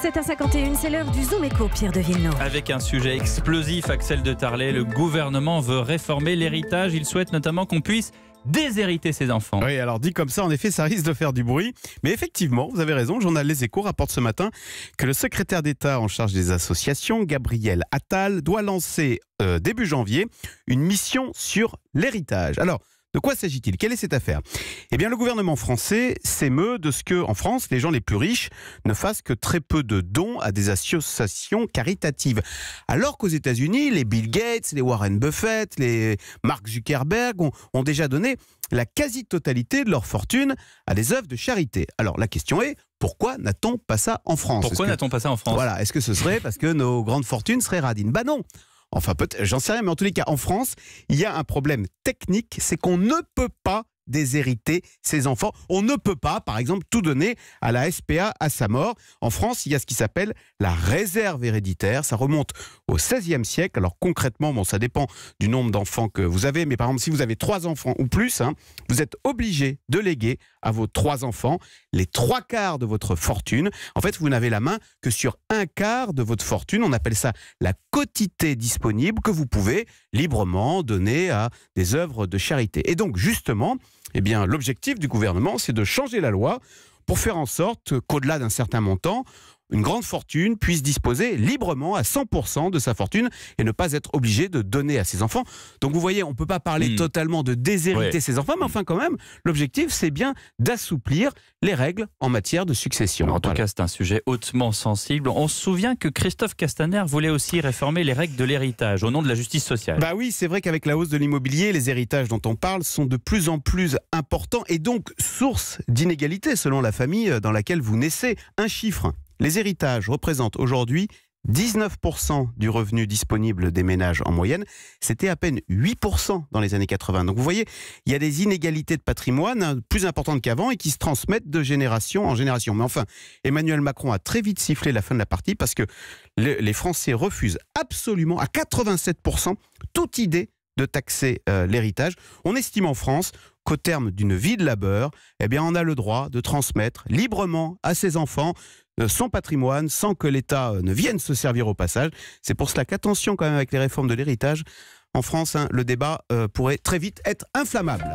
7h51, c'est l'heure du Zoom Éco, Pierre de Villeneuve. Avec un sujet explosif, Axel de Tarlet, le gouvernement veut réformer l'héritage. Il souhaite notamment qu'on puisse déshériter ses enfants. Oui, alors dit comme ça, en effet, ça risque de faire du bruit. Mais effectivement, vous avez raison, le journal Les Échos rapporte ce matin que le secrétaire d'État en charge des associations, Gabriel Attal, doit lancer début janvier une mission sur l'héritage. Alors, de quoi s'agit-il? Quelle est cette affaire? Eh bien, le gouvernement français s'émeut de ce que, en France, les gens les plus riches ne fassent que très peu de dons à des associations caritatives. Alors qu'aux États-Unis, les Bill Gates, les Warren Buffett, les Mark Zuckerberg ont déjà donné la quasi-totalité de leur fortune à des œuvres de charité. Alors, la question est, pourquoi n'a-t-on pas ça en France? Pourquoi n'a-t-on pas ça en France? Voilà, est-ce que ce serait parce que nos grandes fortunes seraient radines? Bah non. Enfin, peut-être, j'en sais rien, mais en tous les cas, en France, il y a un problème technique, c'est qu'on ne peut pas déshériter ses enfants. On ne peut pas, par exemple, tout donner à la SPA à sa mort. En France, il y a ce qui s'appelle la réserve héréditaire. Ça remonte au XVIe siècle. Alors concrètement, bon, ça dépend du nombre d'enfants que vous avez, mais par exemple, si vous avez 3 enfants ou plus, vous êtes obligé de léguer à vos 3 enfants les 3/4 de votre fortune. En fait, vous n'avez la main que sur 1/4 de votre fortune. On appelle ça la quotité disponible que vous pouvez librement donner à des œuvres de charité. Et donc, justement, eh bien, l'objectif du gouvernement, c'est de changer la loi pour faire en sorte qu'au-delà d'un certain montant, une grande fortune puisse disposer librement à 100% de sa fortune et ne pas être obligé de donner à ses enfants. Donc vous voyez, on ne peut pas parler totalement de déshériter ses enfants, mais enfin quand même, l'objectif c'est bien d'assouplir les règles en matière de succession. En tout cas, c'est un sujet hautement sensible. On se souvient que Christophe Castaner voulait aussi réformer les règles de l'héritage au nom de la justice sociale. Bah oui, c'est vrai qu'avec la hausse de l'immobilier, les héritages dont on parle sont de plus en plus importants et donc source d'inégalités selon la famille dans laquelle vous naissez. Un chiffre. Les héritages représentent aujourd'hui 19% du revenu disponible des ménages en moyenne. C'était à peine 8% dans les années 80. Donc vous voyez, il y a des inégalités de patrimoine plus importantes qu'avant et qui se transmettent de génération en génération. Mais enfin, Emmanuel Macron a très vite sifflé la fin de la partie parce que les Français refusent absolument à 87% toute idée de taxer l'héritage. On estime en France qu'au terme d'une vie de labeur, eh bien, on a le droit de transmettre librement à ses enfants son patrimoine sans que l'État ne vienne se servir au passage. C'est pour cela qu'attention quand même avec les réformes de l'héritage. En France, le débat pourrait très vite être inflammable.